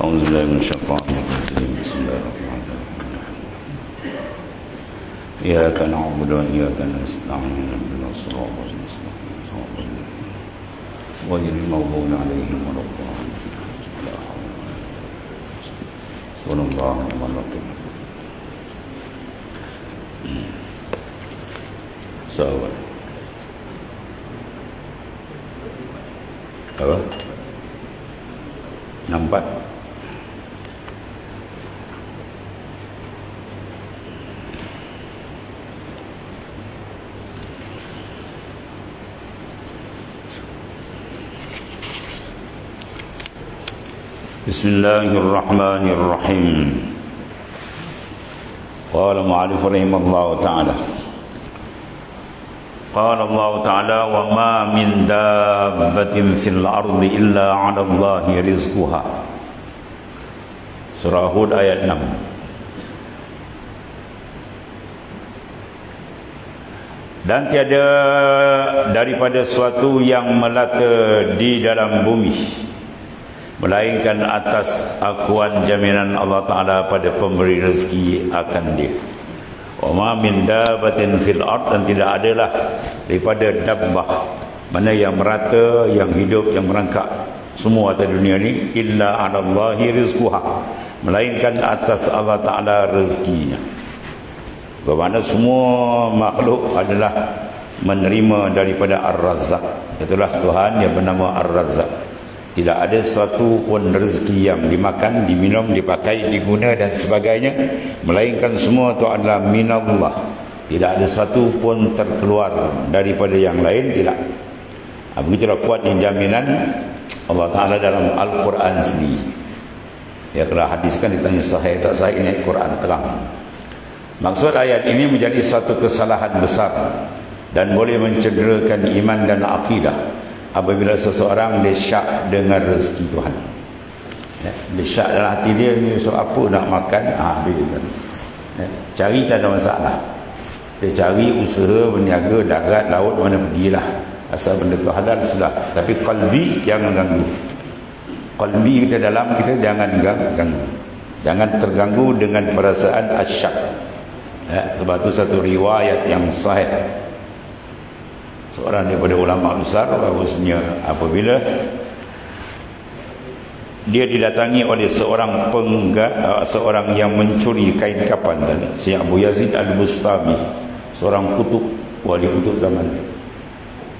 أعوذ بالله من الشيطان الرجيم بسم الله الرحمن الرحيم إياك نعبد وإياك نستعين اهدنا الصراط المستقيم صراط الذين غير المغضوب عليهم ولا الضالين صلى الله عليه وسلم. Sahabat apa? Nampak? Bismillahirrahmanirrahim. Qala mu'allif rahimahullah ta'ala. Qala Allah ta'ala wa ma min dabbatin fil ardi illa 'ala Allahi rizquha. Surah Hud ayat 6. Dan tiada daripada suatu yang melata di dalam bumi melainkan atas akuan jaminan Allah Ta'ala pada pemberi rezeki akan dia. Wa ma min dabbatin fil ard, dan tidak adalah daripada dabbah, mana yang merata, yang hidup, yang merangkak semua atas dunia ni, illa 'ala Allahi rizquha, melainkan atas Allah Ta'ala rezekinya. Bermakna semua makhluk adalah menerima daripada Ar-Razzaq. Itulah Tuhan yang bernama Ar-Razzaq. Tidak ada suatu pun rezeki yang dimakan, diminum, dipakai, diguna dan sebagainya, melainkan semua itu adalah minallah. Tidak ada satu pun terkeluar daripada yang lain, tidak. Begitulah kuatnya jaminan Allah Ta'ala dalam Al-Quran sendiri. Ya, kalau hadis kan ditanya sahih tak sahih, ini Quran terang. Maksud ayat ini menjadi satu kesalahan besar dan boleh mencederakan iman dan akidah apabila seseorang dia syak dengan rezeki Tuhan. Ya, dia syak dalam hati dia ni, so apa nak makan, ya, cari tak ada masalah. Dia cari usaha, berniaga, darat, laut, mana pergilah, asal benda tu halal sudah. Tapi qalbi jangan ganggu. Qalbi kita dalam kita jangan ganggu. Jangan terganggu dengan perasaan asyak. Ya, sebab tu satu riwayat yang sahih, seorang daripada ulama besar, bahawasanya apabila dia didatangi oleh seorang seorang yang mencuri kain kapan tadi, si Abu Yazid Al-Bustami, seorang kutub, wali kutub zaman dia.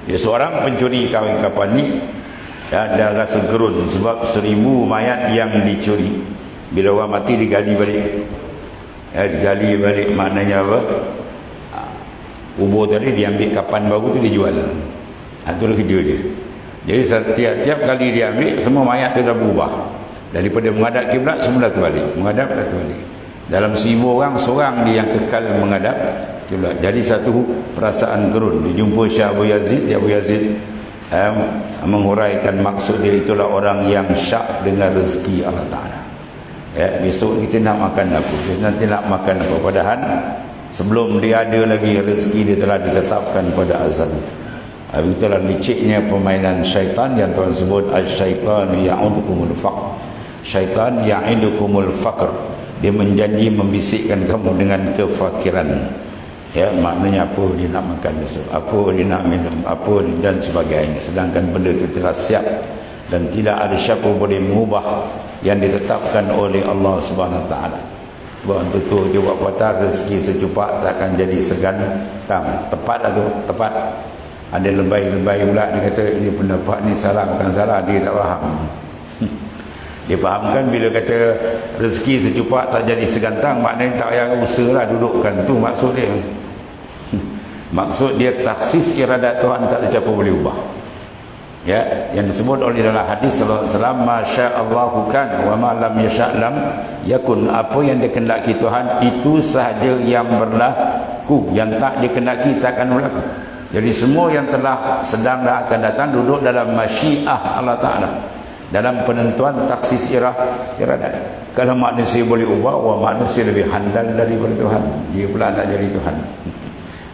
Dia seorang pencuri kain kapan ni, ya, dia rasa gerun sebab 1000 mayat yang dicuri. Bila orang mati digali balik. Ya, digali balik maknanya apa? Kubur tadi diambil kapan baru tu dijual. Itulah kerja dia. Jadi setiap kali dia ambil, semua mayat tu dah berubah. Daripada menghadap kiblat semua dah terbalik. Menghadap dah terbalik. Dalam 1000 orang, seorang dia yang kekal menghadap kiblat. Jadi satu perasaan gerun. Dia jumpa Syekh Abu Yazid. Abu Yazid menguraikan maksud dia, itulah orang yang syak dengan rezeki Allah Ta'ala. Ya, besok kita nak makan apa? Nanti nak makan apa? Padahal sebelum dia ada lagi rezeki dia telah ditetapkan pada azal. Itulah liciknya permainan syaitan yang Tuhan sebut asy-syaitanu ya'idukumul faqr. Syaitan ya'idukumul faqr. Dia menjanji membisikkan kamu dengan kefakiran. Ya, maknanya apa dia nak makan besok, apa dia nak minum, apa dan sebagainya. Sedangkan benda itu telah siap dan tidak ada siapa boleh mengubah yang ditetapkan oleh Allah Subhanahu Wa Taala. Sebab tu dia buat patah, rezeki secupak takkan jadi segantang. Tepat lah tu, tepat. Ada lebay-lebay pula, dia kata ini pendapat ni salah, bukan salah, dia tak faham. Dia fahamkan bila kata rezeki secupak tak jadi segantang, maknanya tak payah usaha lah, dudukkan. Tu maksud dia. Maksud dia taksis iradat Tuhan, tak ada siapa boleh ubah. Ya, yang disebut oleh dalam hadis sallallahu alaihi wasallam, masyaallahu kan wa ma lam yasha' lam yakun. Apa yang dikehendaki Tuhan itu sahaja yang berlaku, yang tak dikehendaki tak akan berlaku. Jadi semua yang telah sedang dan akan datang duduk dalam masyiah Allah Ta'ala, dalam penentuan taksis iradat. Kalau manusia boleh ubah, manusia lebih handal daripada Tuhan. Dia pula nak jadi Tuhan.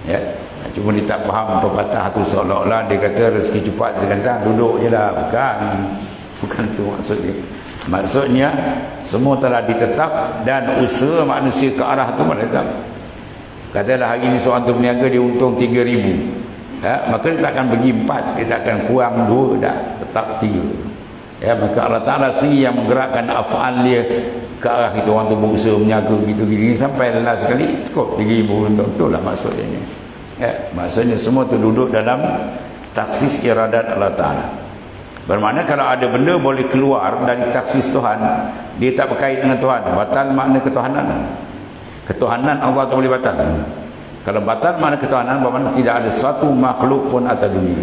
Ya, cuma dia tak faham pepatah tu, seolah-olah dia kata rezeki cepat segantang, duduk je lah. Bukan tu maksud dia. Maksudnya semua telah ditetap dan usaha manusia ke arah tu pada tetap. Katalah hari ni seorang tu berniaga dia untung 3,000, maka dia tak akan bagi 4, dia tak akan kurang 2, dah tetap 3. Maka Allah Ta'ala sendiri yang menggerakkan af'al dia ke arah itu. Orang tu berusaha menjaga gitu-gitu sampai last sekali cukup 3,000 untung. Itulah maksudnya. Maksudnya semua tu duduk dalam taksis iradat Allah Ta'ala. Bermakna kalau ada benda boleh keluar dari taksis Tuhan, dia tak berkait dengan Tuhan, batal makna ketuhanan. Ketuhanan Allah tu boleh batal. Kalau batal makna ketuhanan, bermakna tidak ada suatu makhluk pun atas dunia.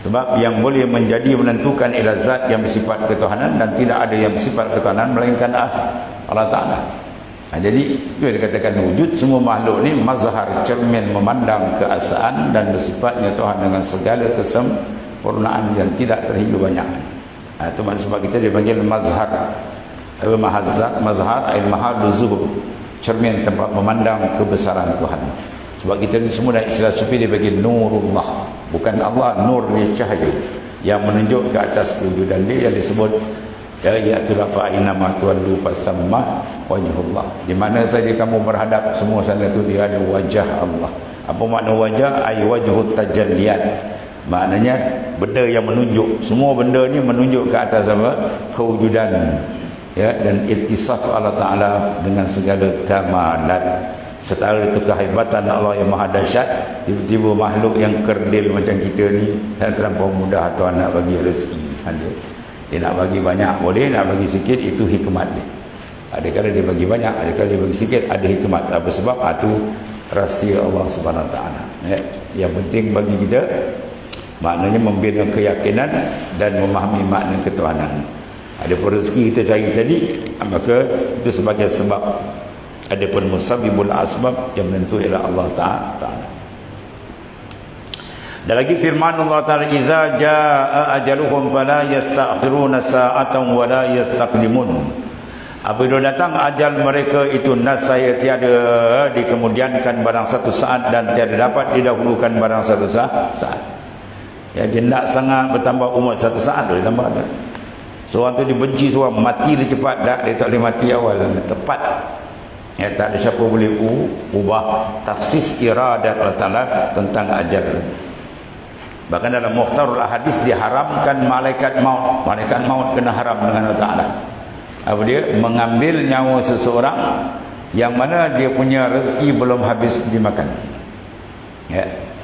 Sebab yang boleh menjadi menentukan ialah zat yang bersifat ketuhanan, dan tidak ada yang bersifat ketuhanan melainkan Allah Ta'ala. Jadi itu yang dikatakan wujud semua makhluk ni mazhar, cermin memandang keasaan dan bersifatnya Tuhan dengan segala kesempurnaan yang tidak terhingga banyak. Itu sebab kita dipanggil mazhar. Mazhar al-mahal zuhur, cermin tempat memandang kebesaran Tuhan. Sebab kita ni semua dalam istilah sufi dia bagi nurullah, bukan Allah, nur dia cahaya yang menunjuk ke atas kewujudan dia, yang disebut yaitu fa inna ma tuwallu fasamma wajhullah. Di mana saja kamu berhadap, semua sana tu dia ada wajah Allah. Apa makna wajah? Ay wajhut tajalliyat. Maknanya benda yang menunjuk, semua benda ni menunjuk ke atas apa? Kewujudan, dan ittisaf Allah Ta'ala dengan segala kamalat. Setara itu kehebatan Allah yang maha dahsyat. Tiba-tiba makhluk yang kerdil macam kita ni dan terlampau mudah Tuhan nak bagi rezeki. Dia nak bagi banyak boleh, nak bagi sikit itu hikmat dia. Ada kala dia bagi banyak, ada kala dia bagi sikit, ada hikmat. Apa sebab? Itu rahsia Allah Subhanahu Wa Taala. Yang penting bagi kita maknanya membina keyakinan dan memahami makna ketuhanan. Ada pun rezeki kita cari tadi, maka itu sebagai sebab. Ada pun musabbibul asbab yang menentu ialah Allah Ta'ala. Dan lagi firman Allah Ta'ala, idza jaa ajaluhum fala yasta'khiruna sa'atan wa la yastaqdimun. Apabila datang ajal mereka itu, nasaya tiada dikemudiankan barang satu saat dan tiada dapat didahulukan barang satu saat. Dia nak sangat bertambah umur satu saat boleh tambah. Seorang tu dibenci seorang, mati dia cepat, tak, dia tak boleh mati awal, tepat. Tak ada siapa boleh ubah taksis iradat Allah Ta'ala tentang ajal. Bahkan dalam Mukhtarul Ahadis diharamkan malaikat maut. Malaikat maut kena haram dengan Allah Ta'ala. Apa dia? Mengambil nyawa seseorang yang mana dia punya rezeki belum habis dimakan.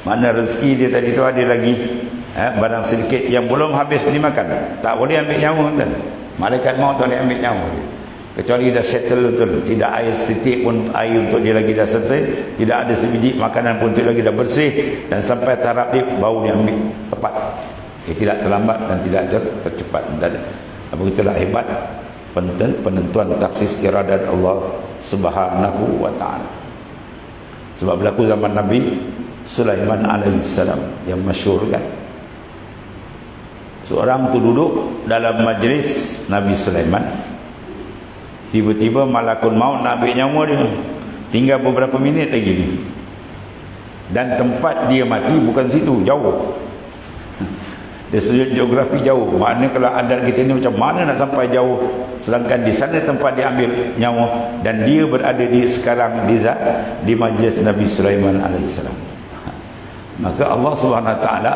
Mana rezeki dia tadi tu ada lagi barang sedikit yang belum habis dimakan, tak boleh ambil nyawa kan? Malaikat maut tak boleh ambil nyawa dia, kecuali dah settle betul, tidak air setitik pun air untuk dia lagi dah settle, tidak ada sebiji makanan pun untuk lagi dah bersih, dan sampai taraf dia bau dia ambil tepat. Dia tidak terlambat dan tidak tercepat. Apa itulah hebat penentuan taksis iradat Allah Subhanahu Wa Ta'ala. Sebab berlaku zaman Nabi Sulaiman alaihissalam yang masyhur kan, seorang tu duduk dalam majlis Nabi Sulaiman, tiba-tiba malakul maut nak ambil nyawa dia, tinggal beberapa minit lagi ni, dan tempat dia mati bukan situ, jauh. Dia sudut geografi jauh. Maknanya kalau adat kita ni macam mana nak sampai jauh, sedangkan di sana tempat dia ambil nyawa, dan dia berada di sekarang di majlis Nabi Sulaiman alaihissalam. Maka Allah Subhanahu Wa Taala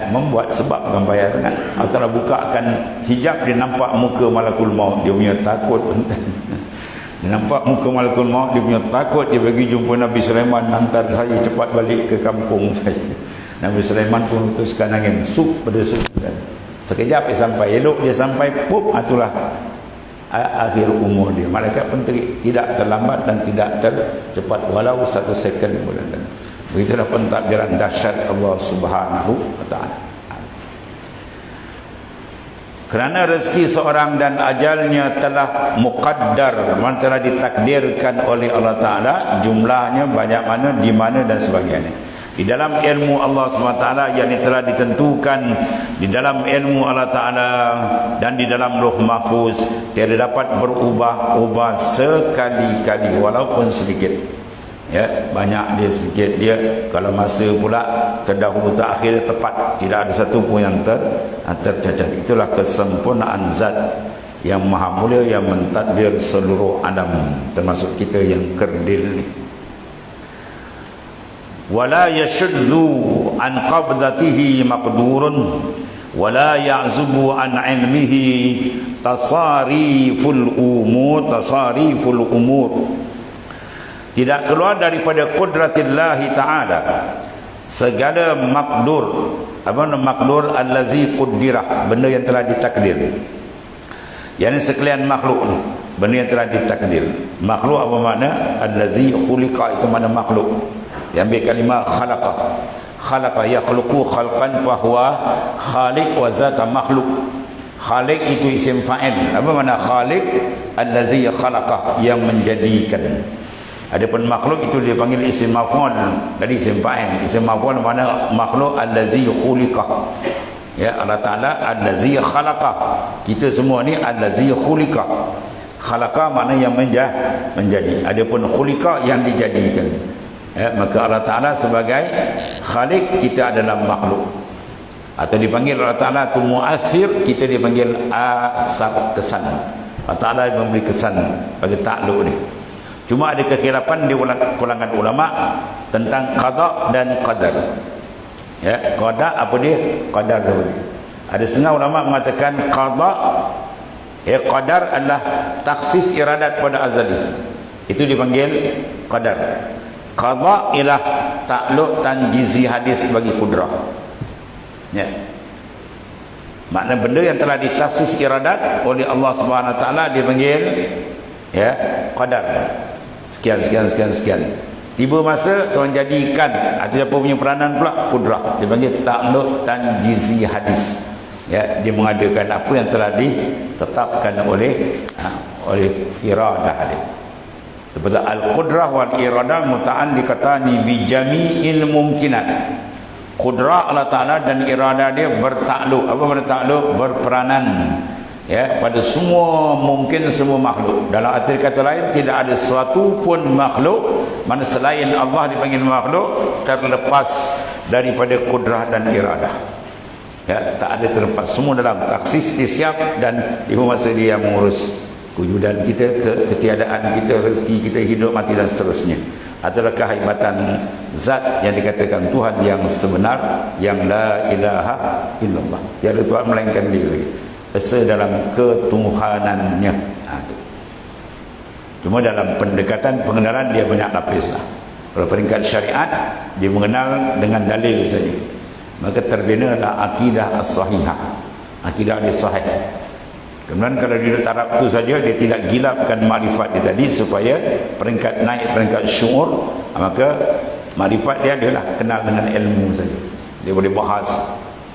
membuat sebab gambaran. Allah Ta'ala bukakan hijab, dia nampak muka malakul maut, dia punya takut. Dia nampak muka malakul maut, dia punya takut. Dia pergi jumpa Nabi Sulaiman, hantar saya cepat balik ke kampung saya. Nabi Sulaiman pun utuskan angin, sup pada sup. Sekejap dia sampai, elok dia sampai, pup, itulah akhir umur dia. Malaikat pun tidak terlambat dan tidak tercepat, walau 1 second pun. Begitulah pentadbiran dahsyat Allah Subhanahu Wa Ta'ala. Kerana rezeki seorang dan ajalnya telah muqaddar, telah ditakdirkan oleh Allah Ta'ala, jumlahnya banyak mana, di mana dan sebagainya. Di dalam ilmu Allah SWT yang telah ditentukan di dalam ilmu Allah Ta'ala dan di dalam Lauh Mahfuz, tiada dapat berubah-ubah sekali-kali walaupun sedikit. Banyak dia, sedikit dia. Kalau masa pula terdahulu terakhir tepat, tidak ada satu pun yang tercacat. Itulah kesempurnaan zat yang maha mulia yang mentadbir seluruh alam termasuk kita yang kerdil ni. Wala yashudzu an qabdatihi maqdurun wala ya'zubu an ilmihi tasariful umur. Tidak keluar daripada qudratillahi ta'ala segala makdur. Apa nama makdur? Allazi quddirah, benda yang telah ditakdir. Yang sekalian makhluk ni, benda yang telah ditakdir. Makhluk apa makna? Allazi khuliqa, itu mana makhluk. Yang ambil kalimah khalaqa. Khalaqa yakhluqu khalqan fahuwa khaliq wa zata makhluk. Khaliq itu isim fa'il. Apa makna khaliq? Allazi khalaqa, yang menjadikan. Adapun makhluk itu dia panggil isim maf'ul dari isim fa'il. Isim maf'ul mana makhluk allazi khuliqa. Ya, Allah Taala allazi khalaqa. Kita semua ni allazi khuliqa. Khalaqa makna yang menjadi. Adapun khuliqa yang dijadikan. Ya, maka Allah Taala sebagai khaliq, kita adalah makhluk. Atau dipanggil Allah Taala tu mu'athir, kita dipanggil asar, kesan. Allah Taala memberi kesan bagi takluk ni. Cuma ada kekhilapan di kalangan ulama tentang qada dan qadar. Ya, qada apa dia? Qadar apa dia? Ada setengah ulama mengatakan qada, qadar adalah taksis iradat pada azali. Itu dipanggil qadar. Qada ialah takluk tanjizi hadis bagi kudrah. Ya. Makna benda yang telah ditaksis iradat oleh Allah Subhanahu Wa Taala dipanggil qadar. Sekian. Tiba masa Tuhan jadikan atau siapa punya peranan pula kudrah, dia panggil takluk tanjizi hadis. Ya, dia mengadakan apa yang telah ditetapkan oleh iradah dia. Seperti al-qudrah wal iradah muta'alliqatani bi jami'il mumkinat. Qudrah Allah Taala dan iradah dia bertakluk. Apa bertakluk? Berperanan. Ya, pada semua mungkin, semua makhluk. Dalam arti kata lain, tidak ada sesuatu pun makhluk mana selain Allah dipanggil makhluk terlepas daripada kudrah dan iradah. Ya, tak ada terlepas. Semua dalam taksis disiap dan ibu masa dia yang mengurus kewujudan kita, ketiadaan kita, rezeki kita, hidup, mati dan seterusnya. Adalah kehebatan zat yang dikatakan Tuhan yang sebenar, yang la ilaha illallah. Tiada Tuhan melainkan dia lagi. Esa dalam ketuhanannya. Cuma dalam pendekatan pengenalan dia banyak lapis lah. Kalau peringkat syariat, dia mengenal dengan dalil saja. Maka terbina adalah akidah as-sahihah, akidah dia sahih. Kemudian kalau dia taraf itu saja, dia tidak gilapkan makrifat dia tadi supaya peringkat naik, peringkat syuur, maka makrifat dia adalah kenal dengan ilmu saja. Dia boleh bahas,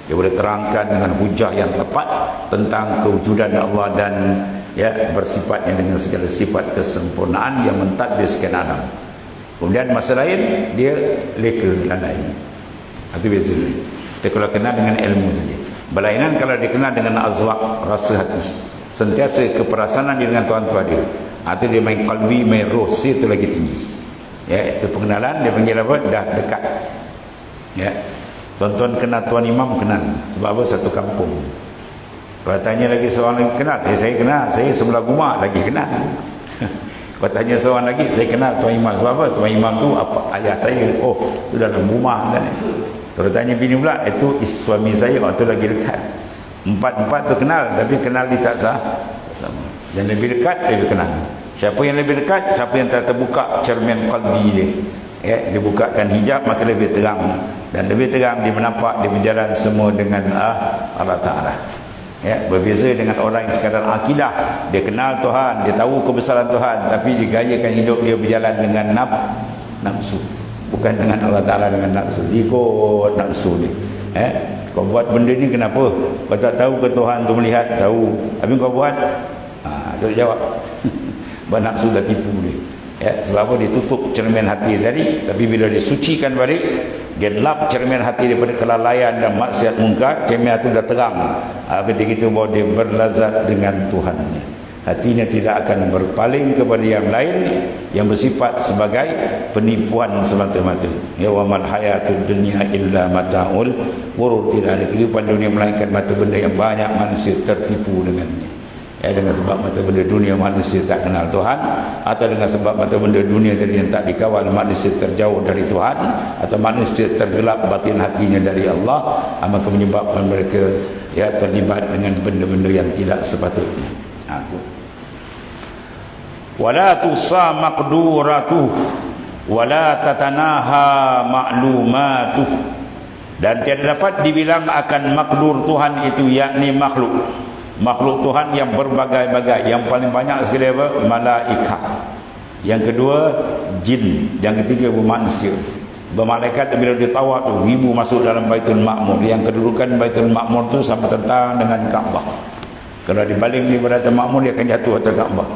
dia boleh terangkan dengan hujah yang tepat tentang kewujudan Allah dan bersifatnya dengan segala sifat kesempurnaan yang mentadbirkan alam. Kemudian masa lain dia leka landai. Itu beza. Kita kalau kenal dengan ilmu saja. Berlainan kalau dikenal dengan azwaq, rasa hati. Sentiasa keperasaan dia dengan Tuhan-Tuhan dia. Itu dia main qalbi, main roh, itu lagi tinggi. Ya, itu pengenalan dia panggil apa? Dah dekat. Ya. Tuan-tuan kenal Tuan Imam, kenal. Sebab apa? Satu kampung. Kalau tanya lagi seorang lagi kenal, saya kenal, saya sebelah rumah lagi kenal. Kalau tanya seorang lagi, saya kenal Tuan Imam. Sebab apa? Tuan Imam tu apa? Ayah saya. Oh, itu dalam rumah kan. Kalau tanya bini pula, itu suami saya, waktu lagi dekat. Empat tu kenal, tapi kenal dia tak sama. Yang lebih dekat, lebih kenal. Siapa yang lebih dekat? Siapa yang telah terbuka cermin qalbi dia. Ya, dia bukakan hijab, maka lebih terang. Dan lebih terang, dia menampak, dia berjalan semua dengan Allah Ta'ala. Ya, berbeza dengan orang yang sekadar akidah. Dia kenal Tuhan, dia tahu kebesaran Tuhan, tapi dia gayakan hidup dia berjalan dengan nafsu. Bukan dengan Allah Ta'ala, dengan nafsu. Ikut nafsu ni. Kau buat benda ni kenapa? Kau tak tahu ke Tuhan tu melihat? Tahu. Habis kau buat? Tu jawab. Nafsu dah tipu dia. Sebab apa? Dia tutup cermin hati tadi. Tapi bila dia sucikan balik, dia lap cermin hati daripada kelalaian dan maksiat mungkar, cermin hati dah terang. Ketika itu bahawa dia berlazat dengan Tuhannya. Hatinya tidak akan berpaling kepada yang lain yang bersifat sebagai penipuan semata-mata. Ya, wa mal hayatud dunya illa mata'ul ghurur. Tidak ada kehidupan dunia melainkan mata benda yang banyak manusia tertipu dengannya. dengan sebab mata benda dunia manusia tak kenal Tuhan, atau dengan sebab mata benda dunia tadi yang tak dikawal, manusia terjauh dari Tuhan, atau manusia tergelap batin hatinya dari Allah, maka menyebabkan mereka terlibat dengan benda-benda yang tidak sepatutnya. Wala tusa maqduratuh wala tatanaha ma'lumatuh, dan tiada dapat dibilang akan makdur Tuhan itu, yakni makhluk Tuhan yang berbagai-bagai. Yang paling banyak sekali apa? Malaikat. Yang kedua jin. Yang ketiga bermanusia. Bermalaikat bila ditawak tu, ribu masuk dalam Baitul Ma'mur. Yang kedudukan Baitul Ma'mur tu sama tentang dengan Kaabah. Kalau dibaling di Baitul Ma'mur, dia akan jatuh atas Kaabah.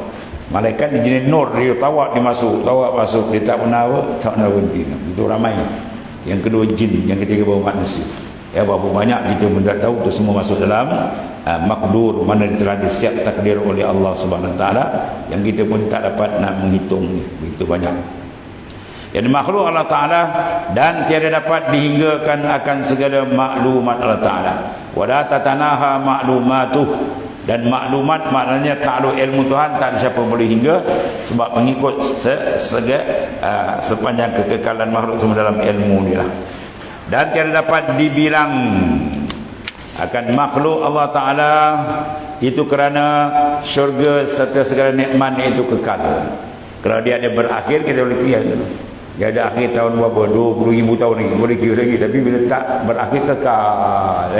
Malaikat di jenis nur, dia tawak, dia masuk, dia tak pernah berhenti. Itu ramai. Yang kedua jin, yang ketiga bermanusia. Berapa banyak kita pun tak tahu, itu semua masuk dalam makdur, mana telah disiap takdir oleh Allah Subhanahu Wa Taala, yang kita pun tak dapat nak menghitung. Begitu banyak yang makhluk Allah Taala, dan tiada dapat dihinggakan akan segala maklumat Allah Taala. Wala tatanaha maklumatuh, dan maklumat maknanya takluk ilmu Tuhan, tak ada siapa boleh hingga, sebab mengikut sepanjang kekekalan makhluk semua dalam ilmu dia lah. Dan tiada dapat dibilang akan makhluk Allah Ta'ala itu kerana syurga serta segala nikmat itu kekal. Kalau dia ada berakhir, kita boleh kira dulu. Dia ada akhir tahun berapa? 20,000 tahun lagi, boleh kira lagi. Tapi bila tak berakhir, kekal.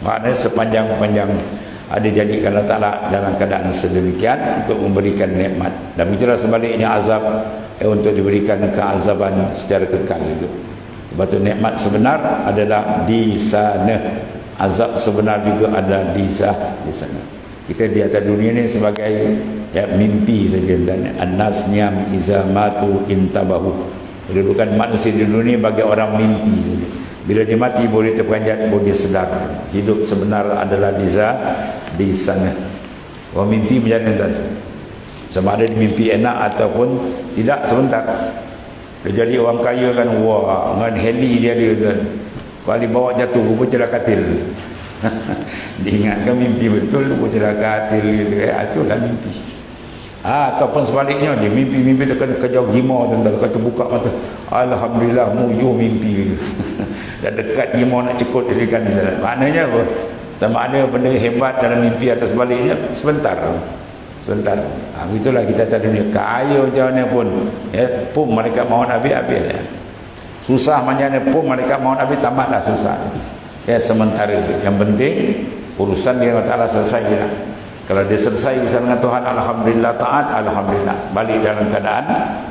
Maknanya sepanjang-panjang ada jadikan Allah Ta'ala dalam keadaan sedemikian untuk memberikan nikmat. Dan itulah sebaliknya azab, untuk diberikan keazaban secara kekal juga. Sebab itu nikmat sebenar adalah di sana, azab sebenar juga ada di sana. Kita di atas dunia ni sebagai mimpi saja. Dan an-nas niyam iza matu intabahu. Kedudukan manusia di dunia bagi orang mimpi saja. Bila dia mati boleh terperanjat, boleh sedar. Hidup sebenar adalah di sana. Orang mimpi macam mana tadi? Sama ada mimpi enak ataupun tidak, sebentar. Dia jadi orang kaya kan, wah, dengan heli dia kan. Kalau dibawa jatuh, rupa celah katil. Diingatkan mimpi betul, rupa celah katil gitu. Itulah mimpi. Ataupun sebaliknya, dia mimpi terkena kejauh himau, tentang kata buka mata, alhamdulillah muju mimpi. Dan dekat himau nak cekut dirikan di sana. Maknanya apa? Sama ada benda hebat dalam mimpi atau sebaliknya, sebentar. Itulah kita tak dunia. Kaya macam mana pun, pun malaikat maut habis. Susah macam mana pun malaikat maut habis, tamatlah susah. Sementara itu. Yang penting urusan dia Allah Ta'ala selesai lah. Kalau dia selesai urusan dengan Tuhan, alhamdulillah, taat, alhamdulillah, balik dalam keadaan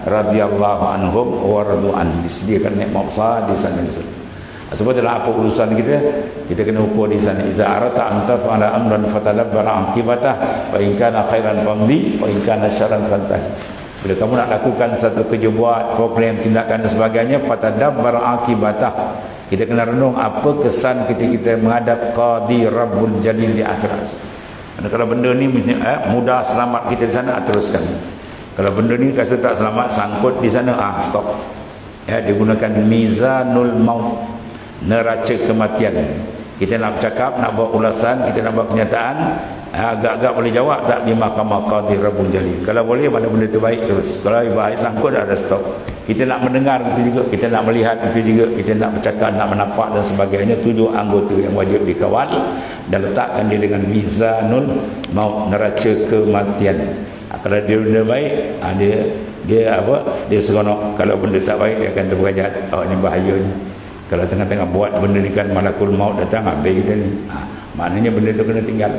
radhiyallahu anhum wa radu'an, disediakan nikmat besar di sana. Sebab dalam apa urusan kita kena ukur di sana. Iza arata anta fa'ala amran fatalabbar aqibatah, wa in kana khairan famdi, wa in kana syarran fantah. Bila kamu nak lakukan satu kerja, buat program, tindakan dan sebagainya, fatadabbar aqibatah, kita kena renung apa kesan kita menghadap Qadi Rabbul Jalil di akhirat. Dan kalau benda ni mudah selamat kita di sana, teruskan. Kalau benda ni rasa tak selamat, sangkut di sana, stop. Digunakan mizanul maut, neraca kematian. Kita nak bercakap, nak buat ulasan, kita nak buat kenyataan, agak-agak boleh jawab tak di Mahkamah Qadi Rabbul Jalil. Kalau boleh, mana benda terbaik terus. Kalau baik, sangkut dah ada stop. Kita nak mendengar itu juga, kita nak melihat itu juga, kita nak bercakap, nak menampak dan sebagainya. 7 anggota yang wajib dikawal dan letakkan dia dengan mizanul maut, neraca kematian. Kalau dia benda baik, dia seronok. Kalau benda tak baik, dia akan terperanjat. Ini bahayanya. Kalau tengah-tengah buat benda ni kan, malakul maut datang, habis kita ni. Maknanya benda tu kena tinggal.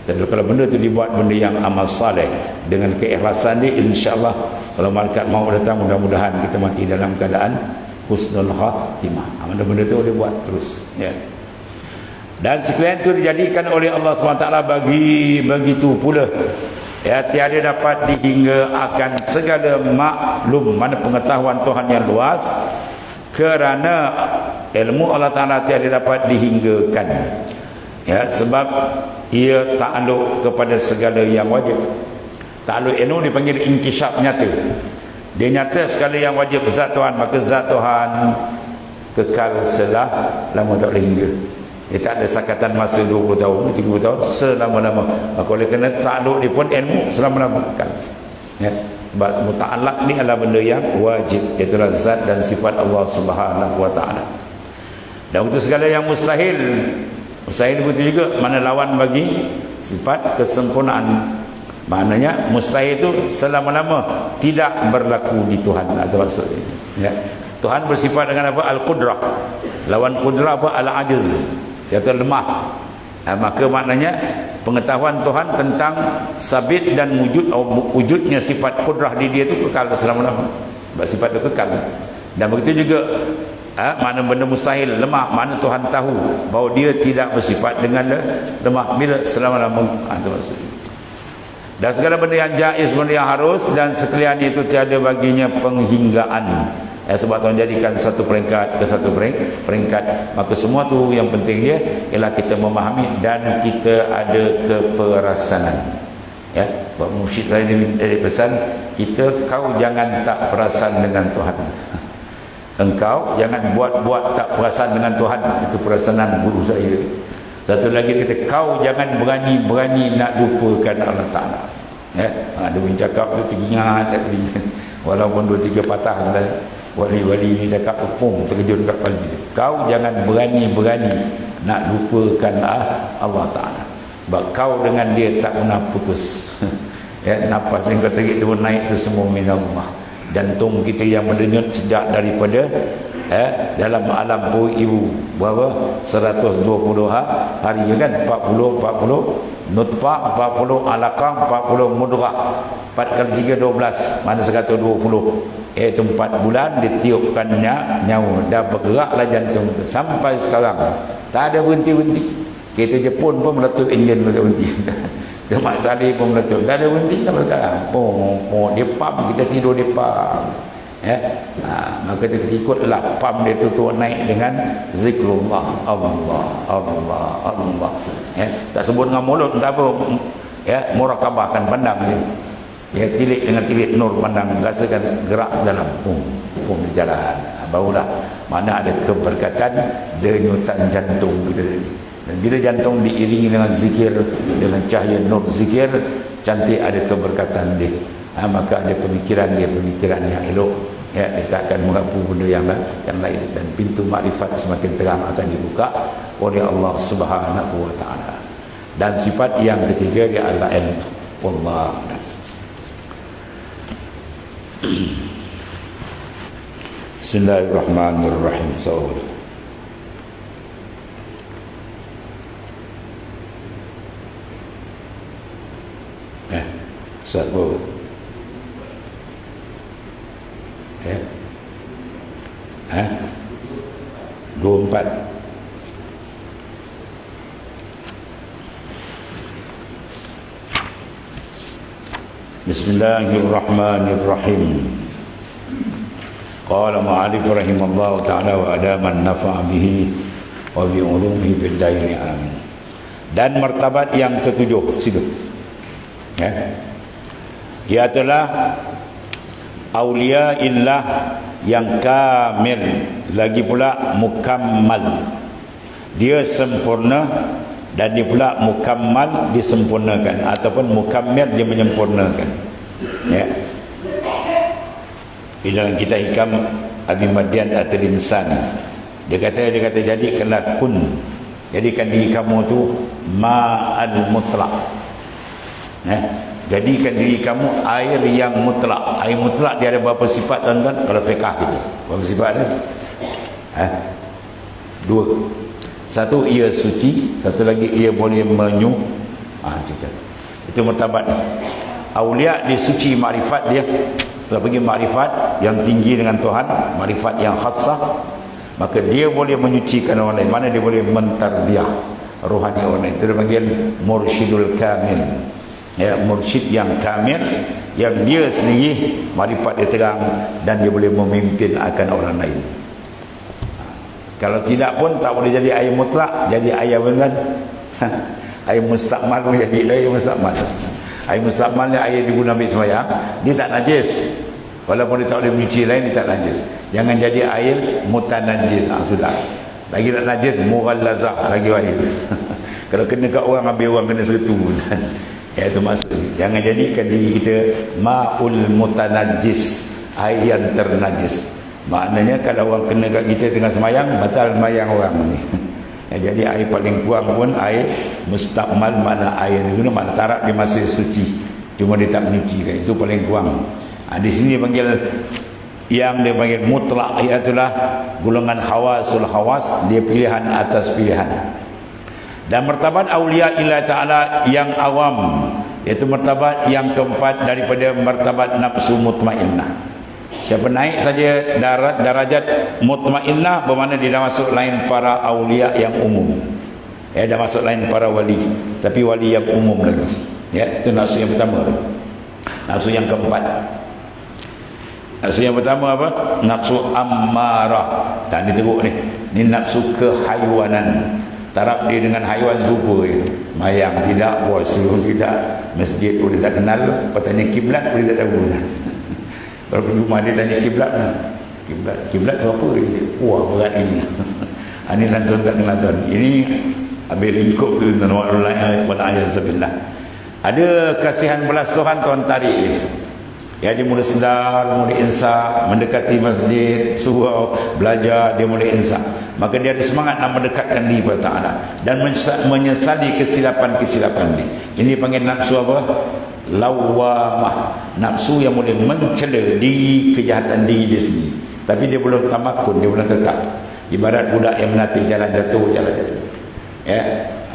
Dan kalau benda tu dibuat benda yang amal saleh dengan keikhlasan dia, insya-Allah kalau malaikat maut datang, mudah-mudahan kita mati dalam keadaan husnul khatimah. Benda-benda tu boleh buat terus, Dan sekalian itu dijadikan oleh Allah SWT bagi begitu pula. Tiada dapat dihingga akan segala maklum, mana pengetahuan Tuhan yang luas, kerana ilmu Allah Ta'ala tiada dapat dihinggakan. Sebab ia takluk kepada segala yang wajib. Takluk ilmu dipanggil inkishaf, nyata. Dia nyata segala yang wajib zat Tuhan, maka zat Tuhan kekal selama tak boleh hingga. Dia tak ada sakatan masa 20 tahun, 30 tahun, selama-lama. Maka oleh kerana takluk dia pun ilmu selama-lama kekal. Ya. Sebab muta'alaq ni adalah benda yang wajib, iaitu zat dan sifat Allah Subhanahu wa taala. Dan untuk segala yang mustahil, mustahil begitu juga, mana lawan bagi sifat kesempurnaan. Maknanya mustahil itu selama-lama tidak berlaku di Tuhan, atau maksudnya. Ya. Tuhan bersifat dengan apa? Al-Qudrah. Lawan Qudrah apa? Al-Ajiz, iaitu lemah. Maka maknanya pengetahuan Tuhan tentang sabit dan wujudnya sifat Qudrah di dia itu kekal selama-lama. Sifat itu kekal. Dan begitu juga mana benda mustahil, lemah, mana Tuhan tahu bahawa dia tidak bersifat dengan lemah bila selama-lama. Itu maksudnya. Dan segala benda yang jaiz, benda yang harus, dan sekalian itu tiada baginya penghinggaan. Sebab Tuhan jadikan satu peringkat ke satu peringkat. Maka semua tu yang penting dia ialah kita memahami dan kita ada keperasanan. Ya, Pak Mursyid tadi dia pesan kita, kau jangan tak perasan dengan Tuhan. Engkau jangan buat-buat tak perasan dengan Tuhan. Itu perasanan guru saya. Satu lagi dia kata, kau jangan berani-berani nak lupakan Allah Ta'ala. Ya, dia pun cakap tu teringat, walaupun 2-3 patah wali-wali ni cakap pun terkejut kat kepala dia. Kau jangan berani-berani nak lupakan Allah Ta'ala. Sebab kau dengan dia tak pernah putus. Ya, nafas yang kau tarik tu naik tu semua minallah. Jantung kita yang mendenyut sejak daripada dalam alam perut ibu berapa? 120 hari kan? 40 nutfah, 40 alaqah, 40 mudghah. 4 kali 3 12, mana 120. Iaitu 4 bulan ditiupkannya nyawa, dah bergeraklah jantung tu sampai sekarang. Tak ada berhenti-henti. Kereta Jepun pun meletup enjin berhenti. Mak Saleh pun meletup, tak ada berhenti sampai sekarang. Dia pump, kita tidur dia pump. Ya, maka kita ikutlah pam dia tu naik dengan zikrullah, Allah. Ya, tak sebut dengan mulut, tak apa. Ya, murakabahkan, pandang dia. Ya, tilik dengan tilik nur pandang, rasakan gerak dalam pum dia jalan. Barulah mana ada keberkatan denyutan jantung kita tadi. Dan bila jantung diiringi dengan zikir, dengan cahaya nur zikir, cantik ada keberkatan dia. Maka ada pemikiran yang elok. Ya, dia tak akan mengapu benda yang lain, dan pintu makrifat semakin terang akan dibuka oleh Allah Subhanahu wa taala. Dan sifat yang ketiga dia adalah ilmu. Wallah. Bismillahirrahmanirrahim. Ustaz boleh. Ya. 24. Bismillahirrahmanirrahim. Qala ma'alif rahimallahu ta'ala wa adaman nafa'a bihi wa bi'ulumihi biddaini amin. Dan martabat yang ketujuh situ. Ya. Dia adalah awliya illah yang kamil, lagi pula mukammal. Dia sempurna, dan dia pula mukammal, disempurnakan, ataupun mukammil, dia menyempurnakan. Ya. Di dalam kitab Hikam Abi Madian At-Tilimsani, dia kata jadikanlah kun, jadikan diri kamu tu ma'al mutlaq. Jadikan diri kamu air yang mutlak. Air mutlak dia ada berapa sifat, tuan-tuan? Kalau fiqah kita, berapa sifat dia? 2. Satu, ia suci. Satu lagi, ia boleh itu martabat ni. Aulia dia suci makrifat dia. Setelah pergi makrifat yang tinggi dengan Tuhan, makrifat yang khassah, maka dia boleh menyucikan orang lain. Mana dia boleh mentarbiyah rohani orang lain. Itu dia panggil mursyidul kamil. Ya, mursyid yang kamil, yang dia sendiri makrifat dia terang, dan dia boleh memimpin akan orang lain. Kalau tidak pun tak boleh jadi air mutlak, jadi air benar. Air mustakmal pun jadi air mustakmal. Air mustakmal ni air diguna ambil sembahyang, dia tak najis. Walaupun dia tak boleh menyuci lain, dia tak najis. Jangan jadi air mutanajis. Sudah. Lagi nak najis mughallazah lagi wahid. Kalau kena kat orang, habis orang kena sertu. Ya, itu maksud. Jangan jadikan diri kita ma'ul mutanajis, air yang ternajis. Maknanya kalau orang kena kat kita tengah semayang, batal semayang orang ni. Ya, jadi air paling kurang pun air mustakmal, mana air ni guna, mana tarak dia masih suci, cuma dia tak menyucikan, itu paling kurang. Di sini panggil yang dia panggil mutlak, iaitulah golongan khawasul khawas, dia pilihan atas pilihan. Dan martabat aulia illa ta'ala yang awam, iaitu martabat yang keempat daripada martabat nafsu mutmainnah. Siapa naik saja darajat mutmainnah, bermakna dia dah masuk lain para aulia yang umum, dah masuk lain para wali, tapi wali yang umum lagi. Ya, itu nafsu yang pertama. Nafsu yang keempat, nafsu yang pertama apa? Nafsu ammarah. Dan diteruk ni nafsu kehaywanan. Taraf dia dengan haiwan serupa je. Mayang tidak, puasa tidak, masjid pun dia tak kenal, tanya kiblat pun dia tak tahu. Baru pergi rumah dia tanya kiblat, kiblat tu apa dia? Wah, berat ini. Ini langsung tak kenal tuan. Ini habis lingkup tu tuan, wa'alaikumsalam. Ada kasihan belas Tuhan tuan tarik dia. Ya, dia mula sedar, mula insaf, mendekati masjid, surau, belajar, dia mula insaf. Maka dia ada semangat nak mendekatkan diri kepada Ta'ala dan menyesali kesilapan-kesilapan dia. Ini panggil nafsu apa? Lawamah. Nafsu yang boleh mencela diri, kejahatan diri dia sendiri, tapi dia belum tamakun, dia belum tetap. Ibarat budak yang menanti jalan jatuh. Ya,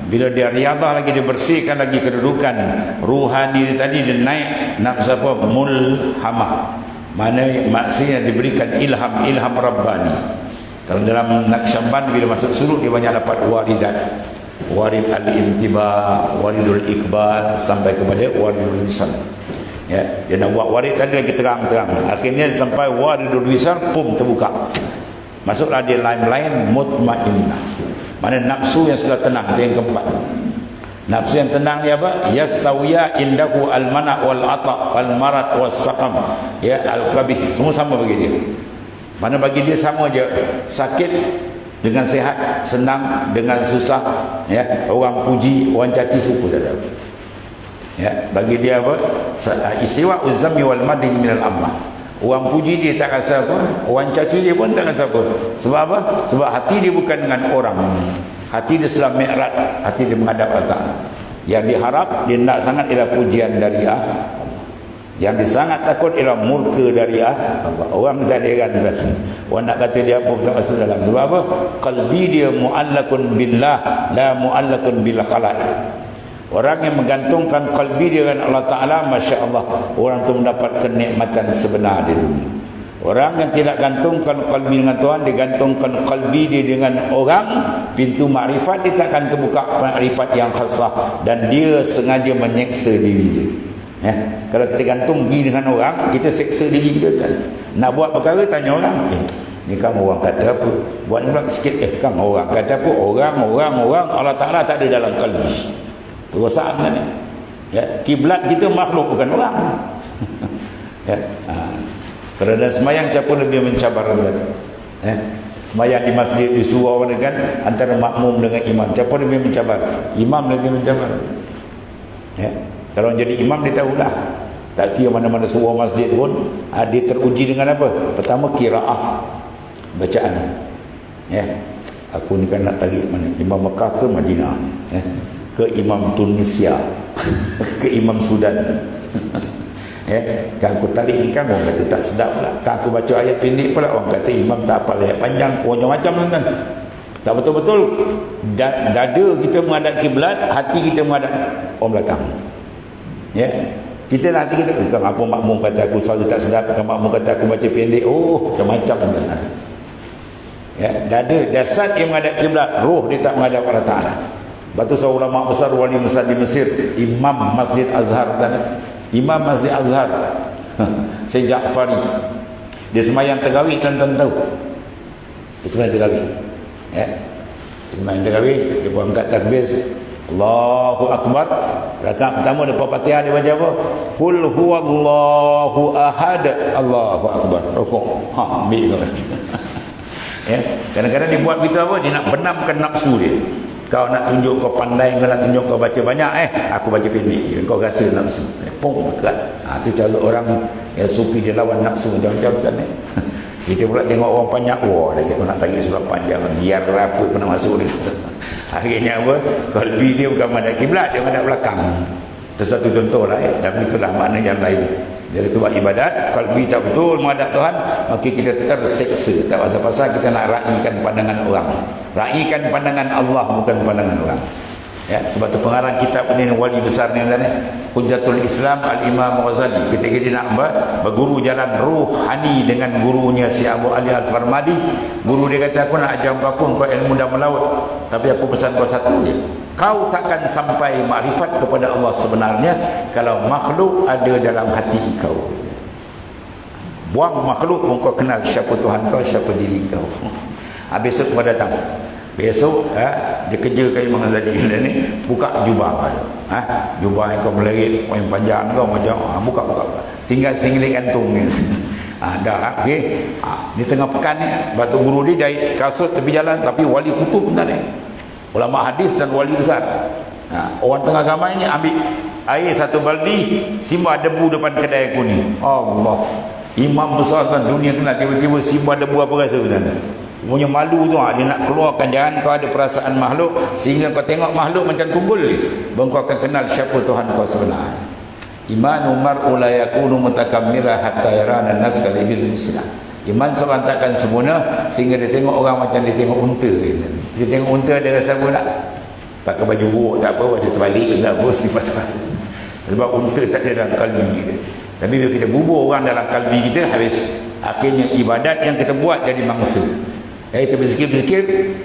bila dia riadah lagi, dia bersihkan lagi kedudukan ruhani dia tadi, dia naik nafsu apa? Mulhamah. Mana maksudnya diberikan ilham rabbani. Kalau dalam Naqsyaband bila masuk surut, dia banyak dapat waridat, warid al-intiba, waridul ikbal, sampai kepada waridul wisal. Ya, dia nak buat warid tadi lagi terang-terang, akhirnya sampai waridul wisal, pum, terbuka, masuklah dia lain-lain mutmainnah. Mana nafsu yang sudah tenang, itu yang keempat. Nafsu yang tenang ni apa? Yastawiya indahu al-mana' wal-ata' wal-marad was-saqam, ya, al-qabih, semua sama bagi dia. Mana bagi dia sama je, sakit dengan sehat, senang dengan susah, ya, orang puji, orang caci, suku saja. Ya, bagi dia apa? Istiwa uzami wal madhi minal ammah. Orang puji dia tak rasa apa, orang caci dia pun tak rasa apa. Sebab apa? Sebab hati dia bukan dengan orang. Hati dia sudah mi'raj, hati dia menghadap Allah. Yang diharap, dia nak sangat ialah pujian dari Allah. Yang dia sangat takut ialah murka dari Allah. Orang tak ada kan, orang nak kata dia apa tak masuk dalam. Sebab apa? Qalbi dia mu'allakun billah, la mu'allakun bil khalaiq. Orang yang menggantungkan qalbi dia dengan Allah Ta'ala, Masya Allah, orang tu mendapat kenikmatan sebenar di dunia. Orang yang tidak gantungkan qalbi dengan Tuhan, dia gantungkan qalbi dia dengan orang, pintu makrifat dia tak akan terbuka, makrifat yang khasah, dan dia sengaja menyeksa diri dia. Ya, kalau kita gantung diri dengan orang, kita seksa diri kita kan. Nak buat perkara, tanya orang, ni kamu orang kata apa? Buat ni sikit, kamu orang kata apa? Orang, Allah Ta'ala tak ada dalam qalbi. Perasaan kan ni. Ya, kiblat kita makhluk, bukan orang. Ya, kerana semayang siapa lebih mencabar kan? Ya, semayang di masjid, di surau ni kan, antara makmum dengan imam, siapa lebih mencabar? Imam lebih mencabar. Ya, kalau jadi imam dia tahulah. Tak kira mana-mana surau masjid pun, dia teruji dengan apa? Pertama qiraah, bacaan. Ya, aku ni kan nak tarik mana? Imam Mekah ke Madinah? Ya, ke Imam Tunisia, ke Imam Sudan. Ya, kan aku tarik ni kan orang kata tak sedap pula. Kan aku baca ayat pendek pula, orang kata imam tak hafal ayat panjang, macam-macam kan. Tak betul-betul dada kita menghadap kiblat, hati kita menghadap orang belakang. Ya, kita hati kita, kan apa makmum kata aku selalu tak sedap, kan makmum kata aku baca pendek, macam-macam kan. Ya, dada dasar yang menghadap kiblat, roh dia tak menghadap Allah Ta'ala. Batu seorang ulama besar, wali besar di Mesir, Imam Masjid Azhar Imam Masjid Azhar Syekh Ja'fari, dia semayang tarawih, tuan-tuan tahu, dia semayang tarawih. Ya, dia semayang tarawih, dia pun angkat takbir, Allahu Akbar. Rakaat pertama lepas Fatihah dia baca apa? Qul huwallahu ahad, Allahu Akbar. Rukuk. Ambil tu. Ya, kadang-kadang dia buat kita apa? Dia nak benamkan nafsu dia. Kau nak tunjuk kau pandai, kau nak tunjuk kau baca banyak, aku baca pendek. Kau rasa nafsu. Pong dekat. Tu cara orang yang sufi dia lawan nafsu macam-macam kan. Kita pula tengok orang banyak, wah dia kata nak tarik surat panjang, biar apa pun nak masuk dia. Akhirnya apa? Qalbi dia bukan madhab kiblat, dia madhab belakang. Itu satu contoh lah tapi itulah makna yang lain. Dia kata buat ibadat, qalbi tak betul menghadap Tuhan, maka kita terseksa. Tak pasal-pasal kita nak raikan pandangan orang. Raikan pandangan Allah, bukan pandangan orang. Ya, sebab tu pengarang kitab ini wali besar ni kan, Hujjatul Islam Al-Imam Ghazali. Ketika dia nak berguru jalan ruhani dengan gurunya si Abu Ali Al-Farmadi, guru dia kata, aku nak ajar kau ilmu dah melaut, tapi aku pesan kau satu je. Kau takkan sampai makrifat kepada Allah sebenarnya kalau makhluk ada dalam hati kau. Buang makhluk pun kau kenal siapa Tuhan kau, siapa diri kau. Besok kau datang. Besok dia kerja kayu Ghazali ni, buka jubah kau. Jubah yang kau melerit, yang panjang kau macam buka. Tinggal singlet gantung ni. Dah okey. Ni tengah pekan ni, batu guru dia jahit kasut tepi jalan, tapi wali kutub tadi. Ulama hadis dan wali besar. Orang tengah ramai ni ambil air satu baldi, simbah debu depan kedai aku ni. Allah. Imam besar kan dunia kena tiba-tiba simbah debu apa rasa tuan? Punya malu tu, dia nak keluarkan. Jangan kau ada perasaan makhluk sehingga kau tengok makhluk macam kumpul ni, baru kau akan kenal siapa Tuhan kau sebenarnya. Imanu mar'u la yakunu mutakammira hatta yarana an-nas kalibil muslim. Iman seorang takkan sempurna sehingga dia tengok orang macam dia tengok unta. Dia tengok unta dia rasa apa tak? Pakai baju buruk tak apa, baju terbalik tak apa, sifat terbalik. Sebab unta tak ada dalam kalbi kita. Tapi bila kita bubur orang dalam kalbi kita, habis. Akhirnya ibadat yang kita buat jadi mangsa. Kita berzikir-berzikir,